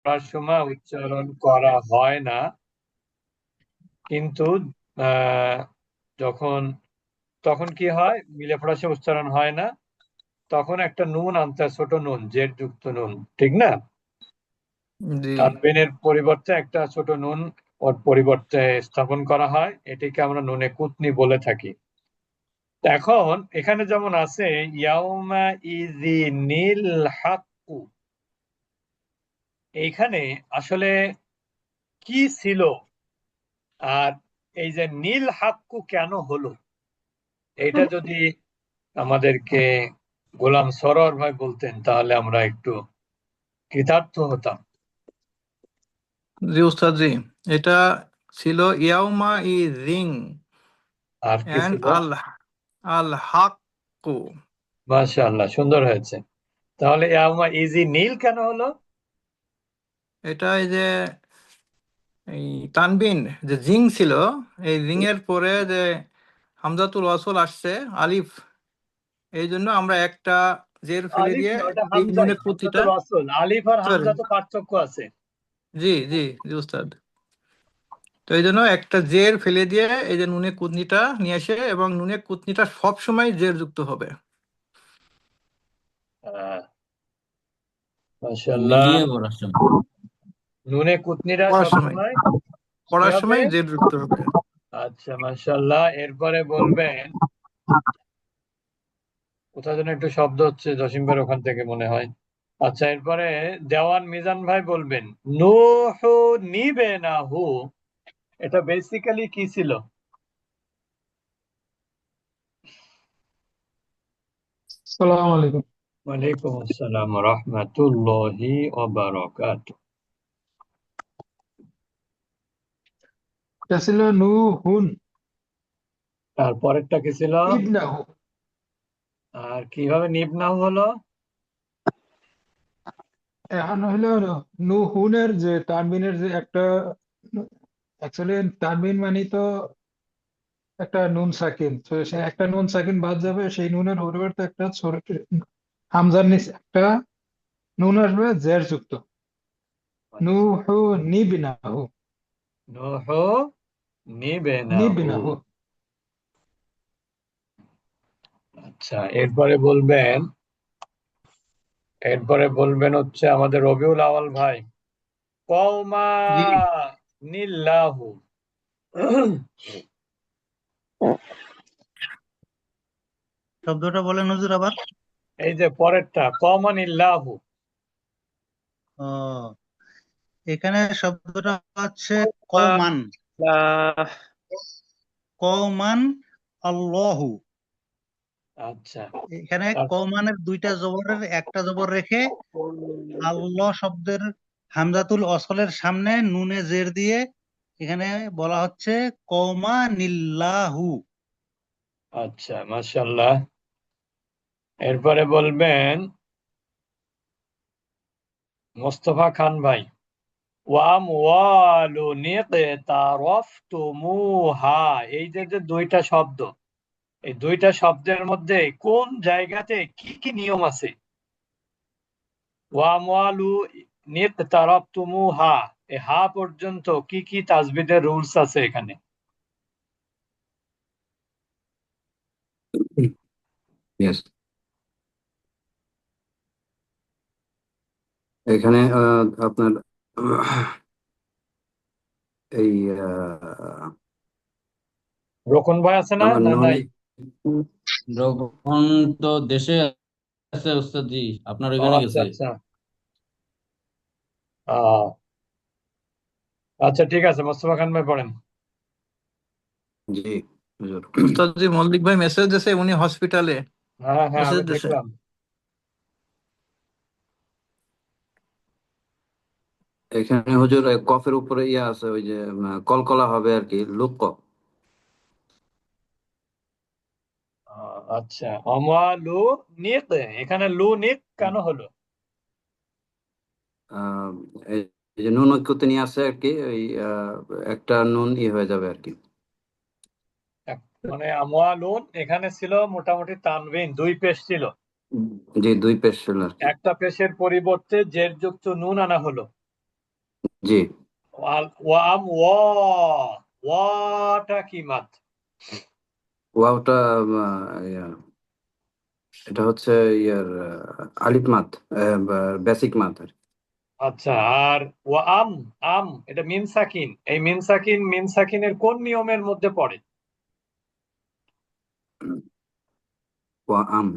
পড়ার সময় উচ্চারণ করা হয় না, কিন্তু আহ, যখন তখন কি হয়, মিলে পড়ার সময় উচ্চারণ হয় না, তখন একটা নুন আনতে হয়, ছোট নুন, জেড যুক্ত নুন, ঠিক না? জি। তানবিনের পরিবর্তে একটা ছোট নুন ওর পরিবর্তে স্থাপন করা হয়, এটিকে আমরা নুনে কুতনি বলে থাকি। এখন এখানে যেমন আছে ইয়াউমা ইজি নীল হাক্কু, এইখানে আসলে কি ছিল, আর এই যে নীল হাক্কু কেন হলো, এটা যদি আমাদেরকে গোলাম সরোয়ার ভাই বলতেন তাহলে আমরা একটু কৃতার্থ হতাম। জি উস্তাদ জি, এটা ছিল ইয়াউমা ই রিং আর কি এন্ড ছিল? আল আল হাক্কু। মাশাআল্লাহ, সুন্দর হয়েছে। তাহলে ইয়াউমা ইজি নীল কেন হলো? এটা এই যে এই তানবিন যে জিং ছিল, এই জিং এর পরে যে হামজাতুল ওয়াসল আসছে আলিফ, এই জন্য আমরা একটা জের ফেলে আলিফ দিয়ে না, ওটা এই হামজাই, নুনের প্রতিটা। হামজাতুল ওয়াসল। আলিফ আর সরি, হামজা তো পার্থক্য আছে। জি জি জি উস্তাদ। তো এই জন্য একটা জের ফেলে দিয়ে এই যে নুনে কুতনিটা নিয়ে আসে, এবং নুনে কুতনিটা সব সময় জের যুক্ত হবে আহ, মাশাআল্লাহ, মিলিয়ে পড়ার সময়। নুনে কুতনিরা পড়ার সময়। সবসময় কি পড়ার হবে? সময় জের যুক্ত হবে। আচ্ছা, মাশাআল্লাহ। এরপরে বলবেন, কোথাও যেন একটু শব্দ হচ্ছে জসিম ভাইয়ের ওখান থেকে মনে হয়। আচ্ছা, এরপরে দেওয়ান মিজান ভাই বলবেন, নূহু নিবে না হু, এটা বেসিক্যালি কি ছিল? সালাম আলাইকুম। ওয়ালাইকুম আসসালাম রহমাতুল্লাহি ওয়া বারাকাতুহু। এটা ছিল নু হুন তারপরেরটা কি ছিল? ইবনাহু। আর কিভাবে নিবনাহু হলো? এখন হইলো নু হুনের যে তানবিনের যে একটা, অ্যাকচুয়ালি তানবিন মানে তো একটা নুন সাকিন, তো সে একটা নুন সাকিন বাদ যাবে, সেই নুনের পরিবর্তে একটা ছোট হামজার নিচে একটা নুন আসবে জের যুক্ত। নু আচ্ছা, হু নিবিনাহু। নূহু নিবে না হু। নিবিনাহু। আচ্ছা, এরপরে বলবেন হচ্ছে আমাদের রবিউল আওয়াল ভাই, কওমা জি। নিল্লাহু। শব্দটা বলেন হুজুর আবার। এই যে পরেরটা কওমা নিল্লাহু। ও, এখানে শব্দটা হচ্ছে কওমান। কওমান আল্লাহু। আচ্ছা, এখানে তার- কওমানের দুইটা জবরের একটা জবর রেখে আল্লাহ শব্দের হামজাতুল অসলের সামনে নুনে জের দিয়ে এখানে বলা হচ্ছে কওমানিল্লাহু। আচ্ছা, মাশাআল্লাহ। এরপরে বলবেন মোস্তফা খান ভাই, ওয়ামওয়ালু নিকতারাফতুমুহা, এই যে যে দুইটা শব্দ, এই দুইটা শব্দের মধ্যে কোন জায়গাতে কি কি নিয়ম আছে? ওয়ামওয়ালু নিকতারাফতুমুহা, এই হা পর্যন্ত কি কি তাজবিদের রুলস আছে এখানে? ইয়েস, এখানে আপনার এই রোকন ভাই আছে না, আমার না নন নাই? যখন তো দেশে আছে উস্তাদ জি, আপনার ও ওইখানে আচ্ছা গেছে। আচ্ছা। আহ, আচ্ছা, ঠিক আছে, মোস্তফা খান ভাই পড়েন। জি হুজুর। উস্তাদ জি, মল্লিক ভাই মেসেজ দিয়েছে, উনি হসপিটালে হ্যাঁ হ্যাঁ, মেসেজ আমি দিয়েছে। দেখলাম। এখানে হুজুর কফের উপরে ইয়ে আছে, ওই যে কলকলা হবে আর কি, লুক ক। আচ্ছা, অমালু নিক, এখানে লু নিক কেন হলো? আহ, এই এই যে নুন ঐক্যতে নিয়ে আসছে আর কি, ওই একটা নুন হয়ে যাবে আর কি। মানে আমওয়ালুন এখানে ছিল মোটামুটি তানবিন, দুই পেশ ছিল। জি, দুই পেশ ছিল আর কি। একটা পেশের পরিবর্তে জের যুক্ত নুন আনা হলো। জি। ওয়াম ওয়াটা কি মাদ? ওয়াওটা এটা হচ্ছে ইয়ার আলিফ মাদ, বেসিক মাদ আর কি। আচ্ছা, আর আম এটা মিম সাকিন। এই মিম সাকিনের কোন নিয়মের মধ্যে পড়ে? ওয়া আম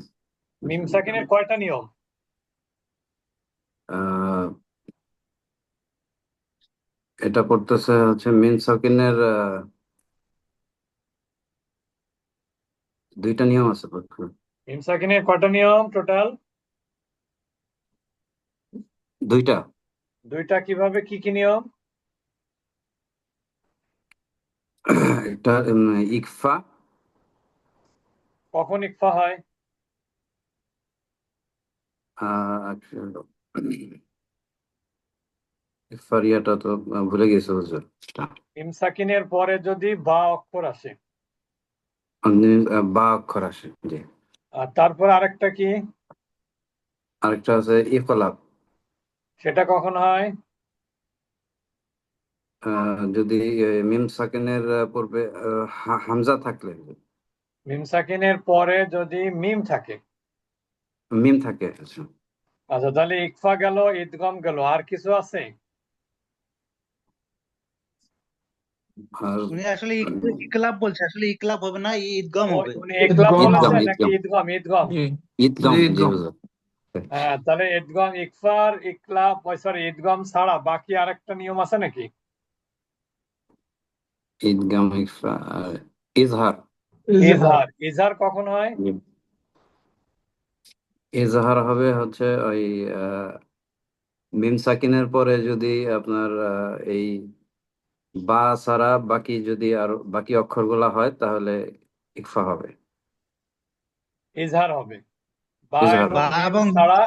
মিম সাকিনের কয়টা নিয়ম? আহ, এটা পড়তেছে হচ্ছে মিন সাকিনের দুইটা নিয়ম আছে পড়তে। মিম সাকিনের কয়টা নিয়ম টোটাল? দুইটা। দুইটা। কিভাবে, কি কি নিয়ম? একটা ইকফা। কখন ইকফা হয়? ইকফার ইয়াটা তো ভুলে গেছে হুজুর। মিম সাকিনের পরে যদি বা অক্ষর আসে। বা অক্ষর আসে, জি। আর তারপর আরেকটা কি? আরেকটা আছে ইকলাব। সেটা কখন হয়? যদি মিম সাকিনের পূর্বে হামজা থাকলে, মিম সাকিনের পরে যদি মিম থাকে। মিম থাকে, আচ্ছা। আচ্ছা, তাহলে ইকফা গেল, ইদগম গেল, আর কিছু আছে? আর উনি আসলে ইকলাব বলছে, আসলে ইকলাব হবে না, ঈদগাম হবে। উনি ইকলাব ঈদগম বলেছেন হবে। নাকি ইদগম? ইদগম। জি ঈদগাম, জি জি ঈদগাম। হুজুর। হ্যাঁ, তাহলে ইদগম, ইকফার, ইকলাব, সরি, ইদগম ছাড়া বাকি আরেকটা নিয়ম আছে নাকি? ঈদগাম, ইকফা আর ইজহার। ইজহার। ইজহার কখন হয়? ইজহার হবে হচ্ছে ওই মিম সাকিনের পরে যদি আপনার এই বা ছাড়া বাকি যদি আর বাকি অক্ষরগুলা হয় তাহলে ইকফা হবে। ইজহার হবে বা ইজহার এবং বা হবে। মিম এবং ছাড়া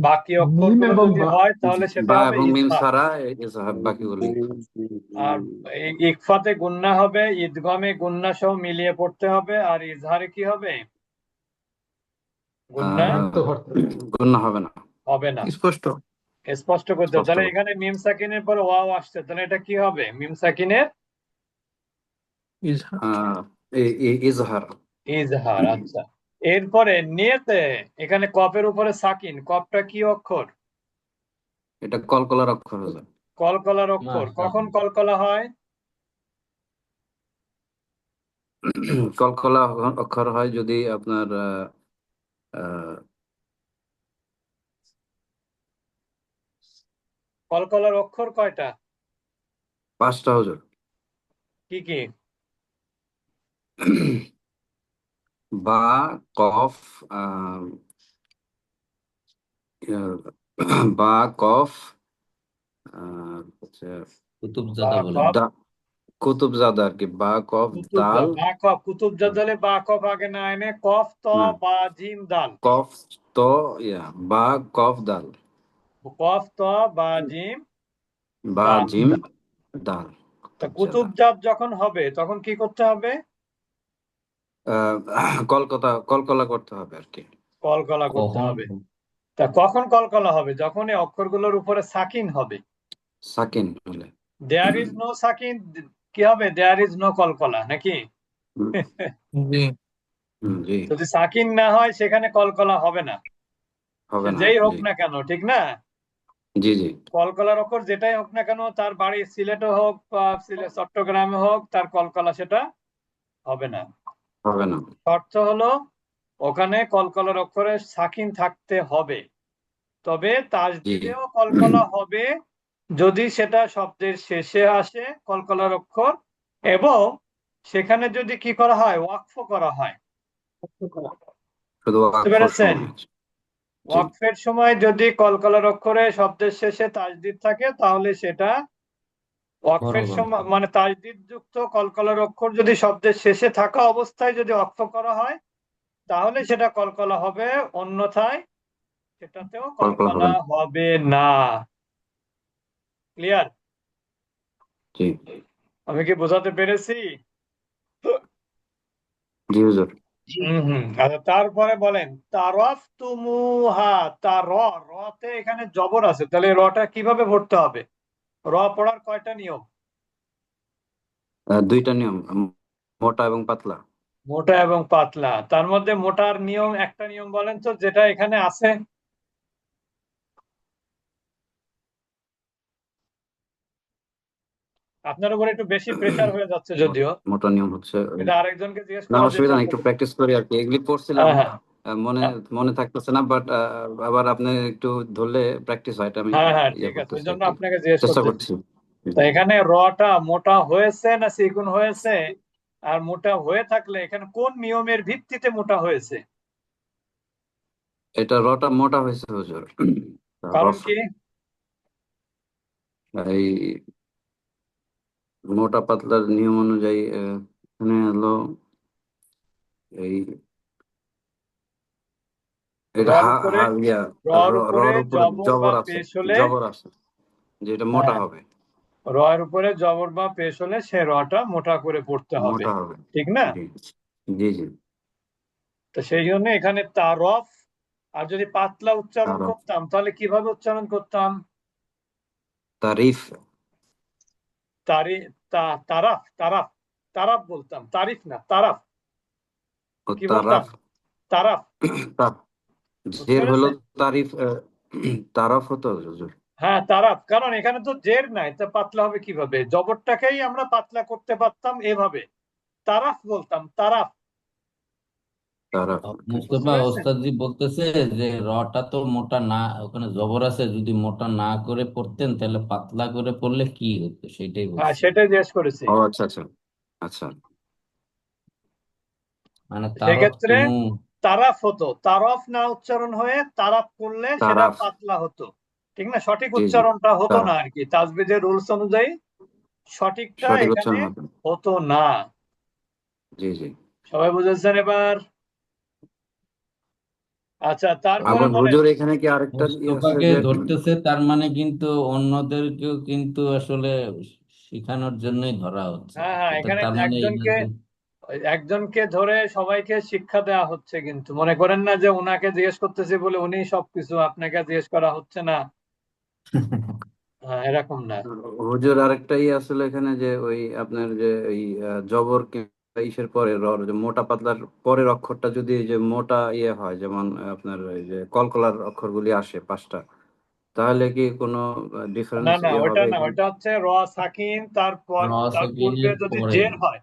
বাকি মিম অক্ষরগুলো এবং যদি বা। হয় তাহলে সেটা বা হবে এবং মিম ইজহার। ছাড়া ইজহার, বাকিগুলো ইকফা। আর ইকফাতে গুন্না হবে, ইদগমে গুন্না সহ মিলিয়ে পড়তে হবে, আর ইজহারে কি হবে? গুন্না আহ মুক্ত করতে হবে। গুণা হবে না, হবে না। স্পষ্ট। স্পষ্ট করতে হবে। স্পষ্ট তাহলে হবে। এখানে মিম সাকিনের পর ওয়াও আসছে, তাহলে এটা কি হবে? মিম সাকিনের ইজহার। আহ ইজহার। ইজহার। আচ্ছা, এরপরে নিয়তে এখানে কফের উপরে সাকিন, কফটা কি অক্ষর? এটা কলকলার অক্ষর হলো। কলকলার অক্ষর। কখন কলকলা হয়? কলকলা অক্ষর হয় যদি আপনার আহ, কলকলার অক্ষর কয়টা? পাঁচটা হুজুর। কি কি? বা, কফ, বা, কফ, হচ্ছে বা কুতুবজাদা বলেন। কফ, কুতুবজাদা আর কি। বা, কফ, দাল। কুতুবজা, বা কফ, কুতুবজাদালে বা কফ আগে না এনে কফ ত না, বা জিম দাল। কফ তো বা, কফ, দাল। কফ ত বা জিম বা, দাল। জিম, দাল। তা কুতুবজাদা। কুতুবজাত যখন হবে তখন কি করতে হবে? কলকলা করতে হবে আর কি। কলকলা করতে কখন হবে। তা কখন কলকলা হবে? যখন এই অক্ষরগুলোর উপরে সাকিন হবে। সাকিন হলে। দেয়ার ইজ নো সাকিন, কি হবে? দেয়ার ইজ নো কলকলা, নাকি? হুম, জি জি। যদি সাকিন না হয় সেখানে কলকলা হবে না, সে হবে না, যেই হোক জি। না কেন, ঠিক না? জি, জি। কলকলার অক্ষর যেটাই হোক না কেন, তার বাড়ি সিলেটে হোক বা চট্টগ্রামে হোক, তার কলকলা সেটা হবে না। হবে না, শর্ত হলো ওখানে কলকলার অক্ষরে সাকিন থাকতে হবে। তবে জি। তাসদিদেও কলকলা হবে যদি সেটা শব্দের শেষে আসে কলকলার অক্ষর, এবং সেখানে যদি কি করা হয়, ওয়াকফ করা হয়। শুধু বুঝতে ওয়াকফের পেরেছেন? সময়। জি। ওয়াকফের সময় যদি কলকলার অক্ষরে শব্দের শেষে তাসদিদ থাকে তাহলে সেটা বড় ওয়াকফের গল্প। সময়, মানে তাসদিদ যুক্ত কলকলার অক্ষর যদি শব্দের শেষে থাকা অবস্থায় যদি ওয়াকফ করা হয় তাহলে সেটা কলকলা হবে, অন্যথায় সেটাতেও কলকলা হবে কলকলা না। হবে না। ক্লিয়ার? জি। আমি কি বোঝাতে পেরেছি? জি হুজুর। আচ্ছা, তারপরে বলেন তারফ তুমুহা। তার রতে এখানে জবর আছে, তাহলে রটা কিভাবে পড়তে হবে? র পড়ার কয়টা নিয়ম? দুইটা নিয়ম, মোটা এবং পাতলা। মোটা এবং পাতলা। তার মধ্যে মোটার নিয়ম একটা নিয়ম বলেন তো যেটা এখানে আছে। আপনার উপর একটু বেশি প্রেসার হয়ে যাচ্ছে যদিও, মোটা নিয়ম হচ্ছে এটা আরেকজনকে জিজ্ঞেস না, করার অসুবিধা চেষ্টা নেই, একটু করুন। প্র্যাকটিস করি আর কি। এগুলি পড়ছিলাম, হ্যাঁ মনে হ্যাঁ মনে থাকতেছে না, বাট আবার আপনি একটু ধরলে প্র্যাকটিস হয়, এটা আমি হ্যাঁ হ্যাঁ ইয়ে ঠিক আছে, ওই করতেছি আর জন্য কি, আপনাকে জিজ্ঞেস চেষ্টা করতেছি। করছি। তো এখানে রটা মোটা হয়েছে না চিকন হয়েছে, আর মোটা হয়ে থাকলে এখানে কোন নিয়মের ভিত্তিতে মোটা হয়েছে? এটা রটা মোটা হয়েছে হুজুর। কারণ রফ, কি? এই মোটা পাতলার নিয়ম অনুযায়ী এখানে হলো এই এটা রর উপরে রর উপরে রর উপরে জবর বা জবর আছে, পেশ হলে, জবর আছে, যেটা মোটা হ্যাঁ, হবে, রয়ের উপরে জবর বা পেশ হলে সে রটা মোটা করে পড়তে হবে, মোটা হবে। ঠিক না? জি জি জি। তো সেই জন্য এখানে তারফ। আর যদি পাতলা উচ্চারণ তারফ, করতাম তাহলে কিভাবে উচ্চারণ করতাম? তারিফ, তারি তারাফ তারাফ তারাফ বলতাম, তারিফ না, তারাফ। ও কি বলতাম? তারাফ। তারাফ। তা- বুঝতে জের হলো পেরেছেন? তারিফ, তারাফ হতো হুজুর। হ্যাঁ তারাফ, কারণ এখানে তো জের নাই, তা পাতলা হবে কিভাবে? জবরটাকেই আমরা পাতলা করতে পারতাম এভাবে, তারাফ বলতাম, তারাফ। তারাফ, বুঝতে মুস্তফা পেরেছেন? ওস্তাদজি বলতেছে যে রটা তো মোটা না, ওখানে জবর আছে, যদি মোটা না করে পড়তেন তাহলে পাতলা করে পড়লে কি হতো সেটাই হ্যাঁ বলছি। সেটাই জিজ্ঞেস করেছি। ও আচ্ছা আচ্ছা আচ্ছা। মানে তারক সেক্ষেত্রে তুমু। তারাফ হতো, তারফ না উচ্চারণ হয়ে তারাফ করলে সেটা তারাফ, পাতলা হতো, ঠিক না? সঠিক জি জি, উচ্চারণটা হতো না তারাফ, আর কি, তাজবিদের রুলস অনুযায়ী সঠিকটা সঠিক এখানে উচ্চারণ হবে। হতো না। জি জি। সবাই বুঝেছেন এবার? আচ্ছা তারপরে আবার বলেন। হুজুর এখানে কি আরেকটা আছে মোস্তফাকে যে ধরতেছে, তার মানে কিন্তু অন্যদেরকেও কিন্তু আসলে শেখানোর জন্যই ধরা হচ্ছে। হ্যাঁ হ্যাঁ, এটা এখানে তার মানে এই না একজনকে যে একজনকে ধরে সবাইকে শিক্ষা দেওয়া হচ্ছে, কিন্তু মনে করেন না যে উনাকে জিজ্ঞেস করতেছি বলে উনি সবকিছু, আপনাকে জিজ্ঞেস করা হচ্ছে না। হ্যাঁ এরকম না। হুজুর আরেকটাই আসলে এখানে যে ওই আপনার যে ওই জবর ইসের পরে রর, যে মোটা পাতলার পরের অক্ষরটা যদি এই যে মোটা ইয়ে হয়, যেমন আপনার এই যে কলকলার অক্ষরগুলি আসে পাঁচটা, তাহলে কি কোনো না ডিফারেন্স না, ইয়ে ওটা হবে না, এখানে? ওটা হচ্ছে র সাকিন, তারপর তার পূর্বে রসকিনের যদি পরে। জের হয়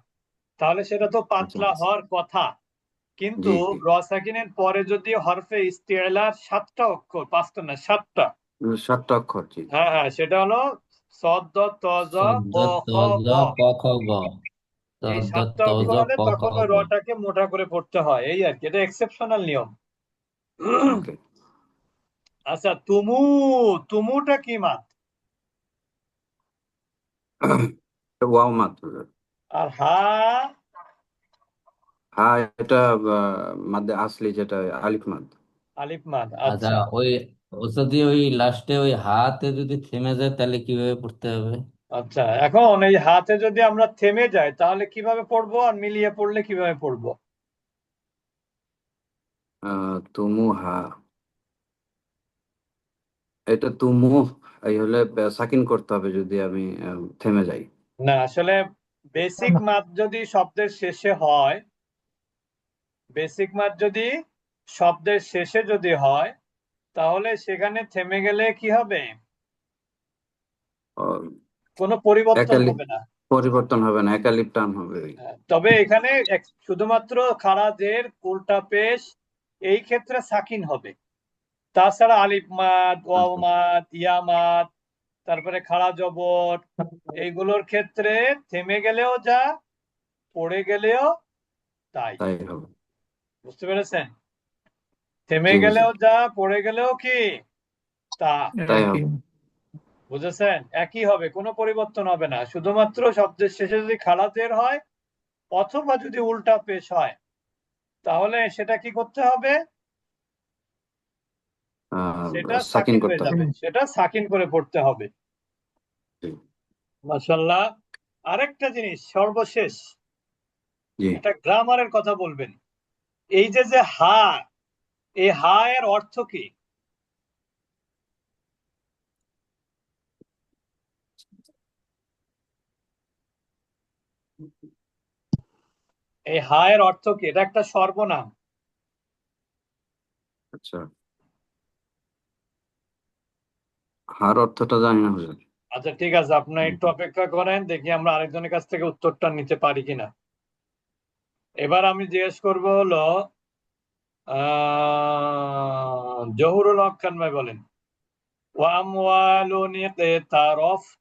তাহলে সেটা তো আচ্ছা, পাতলা হওয়ার কথা। কিন্তু জি জি, র সাকিনের পরে যদি হরফে ইস্তিলার সাতটা অক্ষর, পাঁচটা না সাতটা, সাতটা অক্ষর, জি জি। হ্যাঁ হ্যাঁ, সেটা হলো সদ দ ত জ ক সদ্য খ তজ গ। ক খ গ। এই সদ্য সাতটা তজ অক্ষর হলে ক খ তখন ওই গ। রটাকে মোটা করে পড়তে হয়, এই আর কি, এটা এক্সেপশনাল নিয়ম। ওকে। আচ্ছা তুমু, তুমুটা কি মাত? ওয়াও মাত হুজুর। আর হা? হ্যাঁ, এটা মাদ্দে আসলি, যেটা আলিফ মাদ। আলিফ মাদ, আচ্ছা, আচ্ছা। ওই ও যদি ওই লাস্টে ওই হাতে যদি থেমে যায় তাহলে কিভাবে পড়তে হবে? আচ্ছা এখন এই হাতে যদি আমরা থেমে যাই তাহলে কিভাবে পড়বো, আর মিলিয়ে পড়লে কিভাবে পড়বো? তুমু হা, এটা তুমু এই হলে সাকিন করতে হবে যদি আমি থেমে যাই। না আসলে বেসিক মাদ যদি শব্দের শেষে হয়, বেসিক মাদ যদি শব্দের শেষে যদি হয় তাহলে সেখানে থেমে গেলে কি হবে? আহ, কোনো পরিবর্তন একালিপ, হবে না। পরিবর্তন হবে না, একালিপ টান হবে। তবে এখানে শুধুমাত্র খাড়া জের উল্টা পেশ এই ক্ষেত্রে সাকিন হবে। তাছাড়া আলিফ মাদ, ওয়াও আচ্ছা, মাদ, ইয়া মাদ, তারপরে খাড়া জবর, এইগুলোর ক্ষেত্রে থেমে গেলেও যা, পড়ে গেলেও তাই। তাই হবে। বুঝতে পেরেছেন? থেমে জি হুজুর, গেলেও যা, পড়ে গেলেও কি তা। তাই একই। হবে। বুঝেছেন? একই হবে, কোনো পরিবর্তন হবে না, শুধুমাত্র শব্দের শেষে যদি খাড়া জের হয় অথবা যদি উল্টা পেশ হয় তাহলে সেটা কি করতে হবে? সেটা সাকিন সাকিন করতে হয়ে হবে। যাবে, সেটা সাকিন করে পড়তে হবে। জি মাশাআল্লাহ। আরেকটা জিনিস সর্বশেষ, জি। একটা গ্রামারের কথা বলবেন। এই যে যে হা, এই হা এর অর্থ কি? এই হা এর অর্থ কি? এটা একটা সর্বনাম। আচ্ছা, হার অর্থটা জানি না হুজুর। আচ্ছা ঠিক আছে, আপনার একটু অপেক্ষা করেন, দেখি আমরা আরেকজনের কাছ থেকে উত্তরটা নিতে পারি কিনা। এবার আমি জিজ্ঞেস করবো হলো জহুরুল হক খান ভাই বলেন, ওয়ামওয়ালুন ইকতারাফতুমুহা,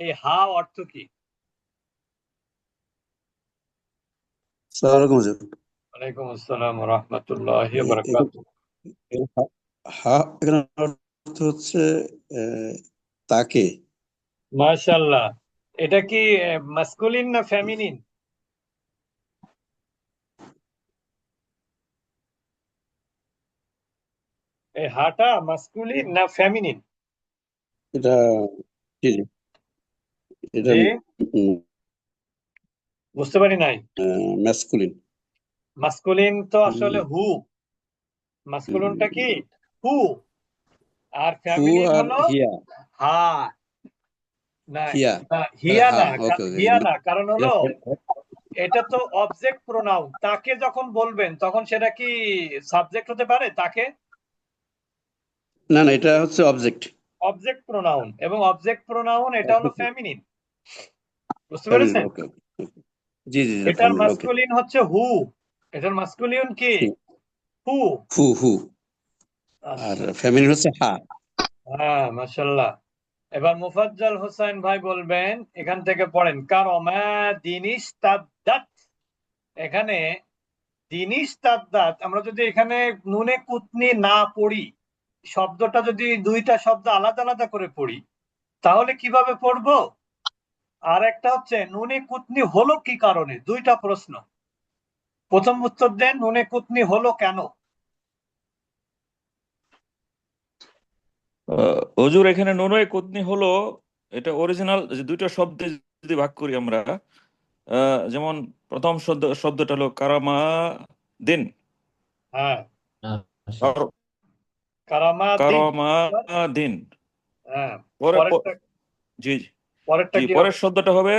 এই হা অর্থ কি? আসসালামু আলাইকুম হুজুর। ওয়ালাইকুম আসসালাম ওয়া রাহমাতুল্লাহি ওয়া এ- বারাকাতুহু। এখানে অর্থ হচ্ছে তাকে। মাশাআল্লাহ। এটা কি মাস্কুলিন না ফেমিনিন? এই হাটা মাস্কুলিন না ফেমিনিন? এটা জি জি, এটা জি, বুঝতে পারি নাই। ম্যাসকুলিন। মাস্কুলিন তো আসলে হু, মাস্কুলিনটা কি হু, আর হু ফেমিনিন আর হলো হিয়া। হা। না, হিয়া, হিয়া হ্যাঁ, না, ওকে ওকে। হিয়া না, কারণ হলো এটা তো অবজেক্ট প্রোনাউন। তাকে যখন বলবেন তখন সেটা কি সাবজেক্ট হতে পারে? তাকে না না, এটা হচ্ছে অবজেক্ট। অবজেক্ট প্রোনাউন, এবং অবজেক্ট প্রোনাউন এটা হলো ফেমিনিন। বুঝতে ফেমিনিন, পেরেছেন? ওকে ওকে। জি জি, এটা এটার ফেমিনিন, ওকে। মাস্কুলিন হচ্ছে হু, এটার মাস্কুলিন কি হু। হু হু। আর আচ্ছা, ফেমিনিন হচ্ছে হা। হ্যাঁ, মাশাআল্লাহ। এবার মুফাজ্জল হোসেন ভাই বলবেন, এখান থেকে পড়েন কারমা দিনিস তাদ্দাত। এখানে দিনিস তাদ্দাত, আমরা যদি এখানে নুনে কুতনি না পড়ি, শব্দটা যদি দুইটা শব্দ আলাদা আলাদা করে পড়ি, তাহলে কিভাবে পড়বো? আর একটা হচ্ছে নুনে কুতনি হলো কি কারণে? দুইটা প্রশ্ন। প্রথম উত্তর দেন, নুনে কুতনি হলো কেন? হুজুর, এখানে নুনয়ে কুতনি হলো, এটা অরিজিনাল যে দুইটা শব্দে যদি ভাগ করি আমরা, যেমন প্রথম শব্দটা হলো কারামা দিন, হ্যাঁ, আচ্ছা। কারামা দিন। কারামা দিন। হ্যাঁ, পরে পরেরটা, জি জি পরেরটা জি, কি পরের হবে? শব্দটা হবে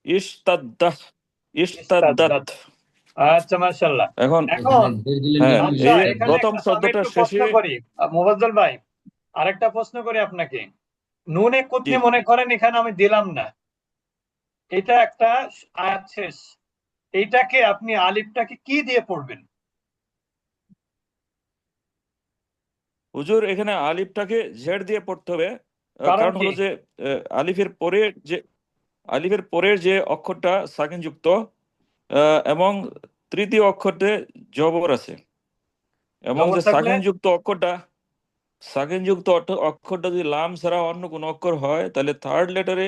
ইস্তাদ্দাহ, ইস্তাদ্দাত। ইস্তাদ্দাত। আচ্ছা, মাশাআল্লাহ। এখন এখন এখানে জের দিলে হ্যাঁ, নিয়ম কি আচ্ছা, এই হুজুর? এখানে প্রথম আমি শব্দটা একটু প্রশ্ন শেষে করি, মুফাজ্জল ভাই, আরেকটা প্রশ্ন করি আপনাকে। নুনে জি। কুতনি মনে করেন এখানে আমি দিলাম না, এটা একটা আয়াত শেষ, এইটাকে আপনি আলিফটাকে কি দিয়ে পড়বেন? হুজুর, এখানে আলিফটাকে জেড দিয়ে পড়তে হবে। কারণ কারণ কি? হলো যে আলিফের পরের যে অক্ষরটা সাকিন যুক্ত, এবং তৃতীয় অক্ষরতে জবর আছে, এবং জবর যে থাকলে? সাকিন যুক্ত অক্ষরটা যদি লাম ছাড়া অন্য কোনো অক্ষর হয়, তাহলে থার্ড লেটারে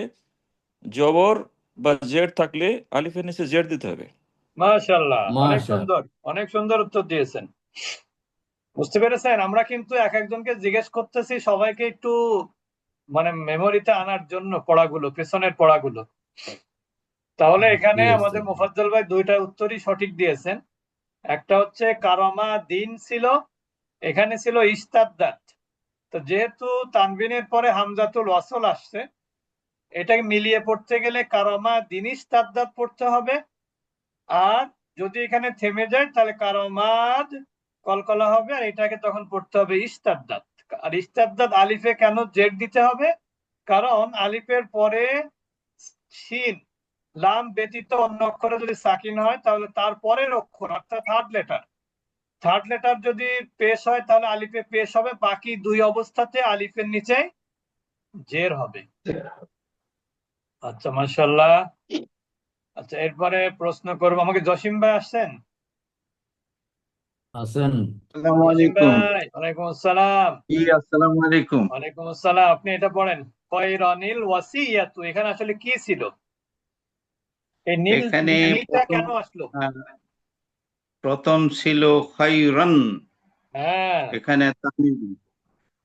জবর বা জেড থাকলে আলিফের নিচে জেড দিতে হবে। মাশাআল্লাহ, অনেক মাশা সুন্দর, অনেক সুন্দর উত্তর দিয়েছেন। বুঝতে পেরেছেন? আমরা কিন্তু এক একজনকে জিজ্ঞেস করতেছি, সবাইকে একটু মানে মেমোরিতে আনার জন্য পড়াগুলো, পেছনের পড়াগুলো। তাহলে এখানে ঠিক আছে। আমাদের মুফাজ্জল ভাই দুইটা উত্তরই সঠিক দিয়েছেন। একটা হচ্ছে কারামা দিন ছিল, এখানে ছিল ইস্তাদ্দাত। তো যেহেতু তানবিনের পরে হামজাতুল ওয়াসল আসছে, এটাকে মিলিয়ে পড়তে গেলে কারামা দিন ইস্তাদ্দাত পড়তে হবে। আর যদি এখানে থেমে যায় তাহলে কারামাদ কলকলা হবে, আর এটাকে তখন পড়তে হবে ইস্তাদ্দাত। আর ইস্তাদ্দাত আলিফে কেন জেড দিতে হবে? কারণ আলিফের পরে শিন, লাম ব্যতীত অন্য অক্ষরে যদি সাকিন হয়, তাহলে তার পরের অক্ষর অর্থাৎ থার্ড লেটার যদি পেশ হয়, তাহলে আলিফে পেশ হবে, বাকি দুই অবস্থাতে আলিফের নিচে জের হবে। আচ্ছা, মাশাআল্লাহ। আচ্ছা, এরপরে প্রশ্ন করবো, আমাকে জসিম ভাই আসছেন? আছেন? আসসালামু জসিম আলাইকুম। ভাই, ওয়ালাইকুম আসসালাম। আসসালামু আলাইকুম। ওয়ালাইকুম আসসালাম। আপনি এটা পড়েন, খয়রানিল ওয়াসিয়াতু, এখানে আসলে কি ছিল? এই এখানে নীলটা কেন আসলো? আহ, প্রথম ছিল খায়রান, হ্যাঁ, এখানে তানবীর।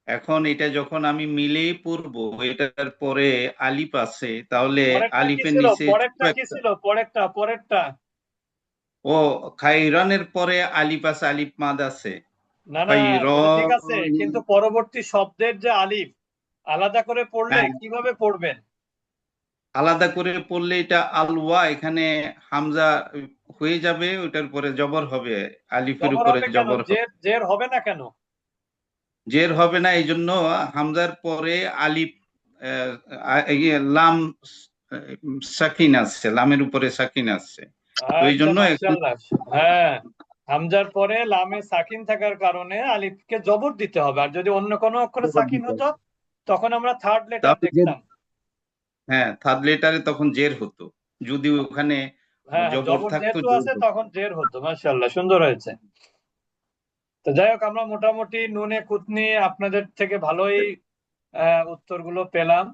এখন এটা যখন আমি মিলেই পড়বো, এটার পরে আলিফ আছে, তাহলে পরেরটা কি আলিফের ছিল? নিচে ছোট পরেরটা কি একটা, ছিল? পরেরটা ও খায়রানের পরে আলিফ আছে, আলিফ মাদ আছে। না না, সেটা ঠিক আছে, খায়রান, কিন্তু পরবর্তী শব্দের যে আলিফ, আলাদা করে পড়লে হ্যাঁ, কিভাবে পড়বেন? আলাদা করে পড়লে এটা আলওয়া, এখানে হামজা হয়ে যাবে, ওটার পরে জবর হবে, আলিফের জবর উপরে হবে কেন? জবর হবে, জের হবে না কেন? জের হবে না, এই জন্য হামজার পরে আলিফ লাম সাকিন আছে, লামের উপরে সাকিন আছে, তো এই আচ্ছা, জন্য এখানে মাশাআল্লাহ। হ্যাঁ, হামজার পরে লামে সাকিন থাকার কারণে আলিফকে জবর দিতে হবে। আর যদি অন্য কোনো অক্ষরে জবর সাকিন দিতে হতো হবে। তখন আমরা থার্ড লেটার তাহলে দেখতাম। হ্যাঁ, থার্ড লেটারে তখন জের হতো, যদি ওখানে হ্যাঁ হ্যাঁ, জবর জবর থাকতো যেহেতু জের আছে হতো। তখন জের হতো। মাশাআল্লাহ, সুন্দর হয়েছে। তো যাই হোক, আমরা মোটামুটি নুনে কুতনি আপনাদের থেকে ভালোই উত্তরগুলো পেলাম।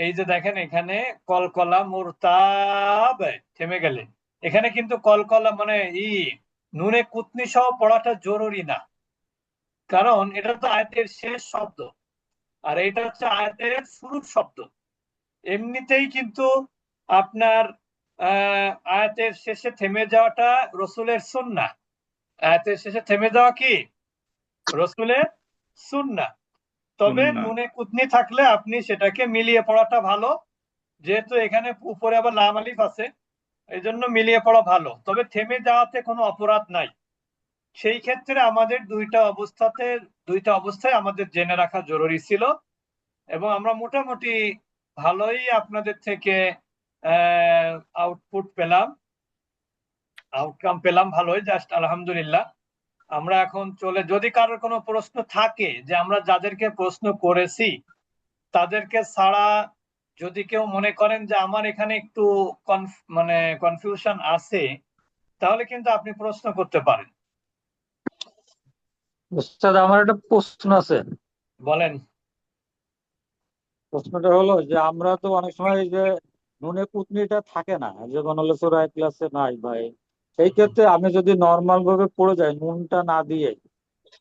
এই যে দেখেন এখানে কলকলা মুরতাব, থেমে গেলে এখানে কিন্তু কলকলা মানে নুনে কুতনি সহ পড়াটা জরুরি না, কারণ এটা তো আয়াতের শেষ শব্দ আর এটা হচ্ছে আয়াতের শুরুর শব্দ। এমনিতেই কিন্তু আপনার আয়াতের শেষে থেমে যাওয়াটা রসুলের সুন্নাহ। আয়াতের শেষে থেমে যাওয়া কি রসুলের সুন্নাহ। তবে সুন্নাহ। নুনে কুতনি থাকলে আপনি সেটাকে মিলিয়ে পড়াটা ভালো, যেহেতু এখানে উপরে আবার লাম আলিফ আছে, এই জন্য মিলিয়ে পড়া ভালো। তবে থেমে যাওয়াতে কোনো অপরাধ নাই। সেই ক্ষেত্রে আমাদের দুইটা অবস্থায় আমাদের জেনে রাখা জরুরি ছিল, এবং আমরা মোটামুটি ভালোই আপনাদের থেকে আউটপুট পেলাম, আউটকাম পেলাম ভালোই, জাস্ট আলহামদুলিল্লাহ। আমরা এখন যদি কারোর কোনো প্রশ্ন থাকে, যে আমরা যাদেরকে প্রশ্ন করেছি তাদেরকে ছাড়া যদি কেউ মনে করেন যে আমার এখানে একটু মানে কনফিউশন আছে, তাহলে কিন্তু আপনি প্রশ্ন করতে পারেন। উস্তাদ, আমার একটা প্রশ্ন আছে। বলেন। প্রশ্নটা হলো যে আমরা তো অনেক সময় এই যে নুনে কুতনিটা থাকে না, যখন হলো সূরা ইখলাসে নাই ভাই, সেই ক্ষেত্রে আমি যদি নর্মাল ভাবে পড়ে যাই নুনটা না দিয়ে,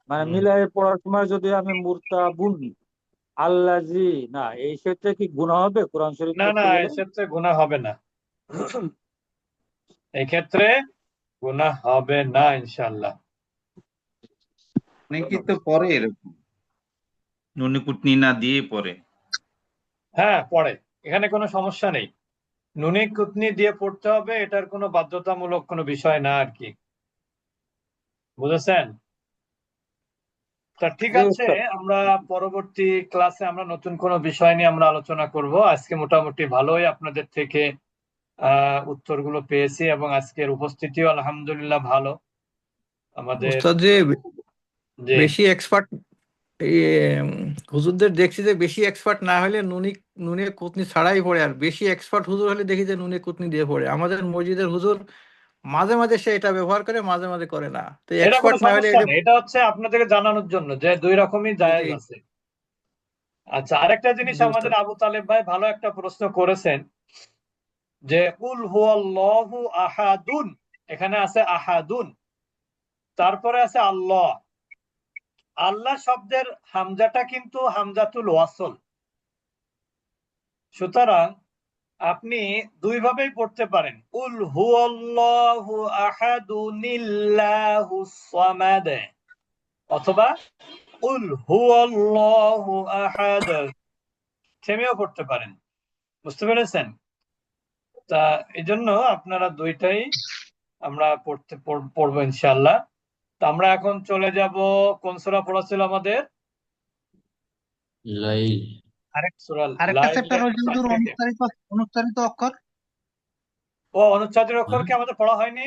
মানে মিলাই পড়ার সময় যদি আমি মুরতাবুন আল্লাজি, না এই ক্ষেত্রে কি গুনাহ হবে কোরআন শরীফ না না, পড়তে গেলে? এক্ষেত্রে গুনাহ হবে না, এক্ষেত্রে গুনাহ হবে না ইনশাআল্লাহ। অনেকে তো পরে এরকম নুনি কুটনি না দিয়ে পরে। হ্যাঁ, পড়ে, এখানে কোনো সমস্যা নেই। নুনি কুতনি দিয়ে পড়তে হবে, এটার কোনো বাধ্যতামূলক কোনো বিষয় না আর কি, বুঝেছেন? তা ঠিক জি আছে, উস্তাদ। আমরা পরবর্তী ক্লাসে আমরা নতুন কোনো বিষয় নিয়ে আমরা আলোচনা করব। আজকে মোটামুটি ভালোই আপনাদের থেকে উত্তরগুলো পেয়েছি, এবং আজকের উপস্থিতিও আলহামদুলিল্লাহ ভালো আমাদের। উস্তাদ যে যে বেশি এক্সপার্ট হুজুরদের দেখছি যে বেশি এক্সপার্ট না হলে নুনে কুতনি ছাড়াই পড়ে, আর বেশি এক্সপার্ট হুজুর হলে দেখি যে নুনে কুতনি দিয়ে পড়ে। আমাদের মসজিদের হুজুর মাঝে মাঝে সে এটা ব্যবহার করে, মাঝে মাঝে করে না। তো এটা কোনো এক্সপার্ট না হলে সমস্যা এটা নেই, এটা হচ্ছে আপনাদেরকে জানানোর জন্য যে দুই রকমই জায়েজ জি আছে। আচ্ছা, আরেকটা জিনিস জি আমাদের উস্তাদ। আবু তালেব ভাই ভালো একটা প্রশ্ন করেছেন, যে কুল হুয়াল্লাহু আহাদুন, এখানে আছে আহাদুন, তারপরে আছে আল্লাহ। আল্লাহ শব্দের হামজাটা কিন্তু হামজাতুল ওয়াসল, সুতরাং আপনি দুই ভাবেই পড়তে পারেন, কুল হুয়াল্লাহু আহাদুনিল্লাহুস সামাদ, অথবা কুল হুয়াল্লাহু আহাদ, থেমেও পড়তে পারেন। বুঝতে পেরেছেন? তা এই জন্য আপনারা দুইটাই আমরা পড়বো ইনশাআল্লাহ। তো আমরা এখন চলে যাব, কোন সূরা পড়া ছিল আমাদের? লাইল। সূরা আরেকটা চ্যাপ্টার লাইলের হয়েছে 4 হুজুর, থেকে। অনুচ্চারিত অক্ষর। ও, অনুচ্ছেদের অক্ষর হ্যাঁ? কি আমাদের পড়া হয়নি?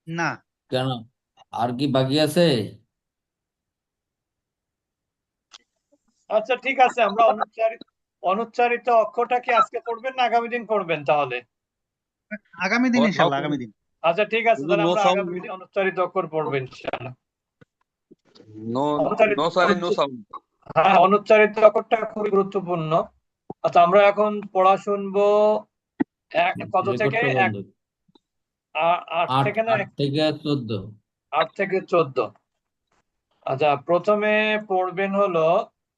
না, কেন, আর কি বাকি আছে? আচ্ছা ঠিক আছে, আমরা অনুচ্চারিত অক্ষরটা কি আজকে পড়বেন না আগামী দিন পড়বেন তাহলে? আগামী দিন ইনশাল্লাহ, আগামী দিন। আচ্ছা ঠিক আছে, তাহলে আমরা আগামী দিন অনুচ্চারিত অক্ষর পড়বো ইনশাআল্লাহ। অনুচ্চারিত হ্যাঁ, অনুচ্চারিত অক্ষরটা খুবই গুরুত্বপূর্ণ। আচ্ছা, আমরা এখন পড়া শুনবো কত থেকে রেকর্ডটা বন্ধ। 8 আট থেকে না আট থেকে 14। 8 থেকে 14। আচ্ছা, প্রথমে পড়বেন হলো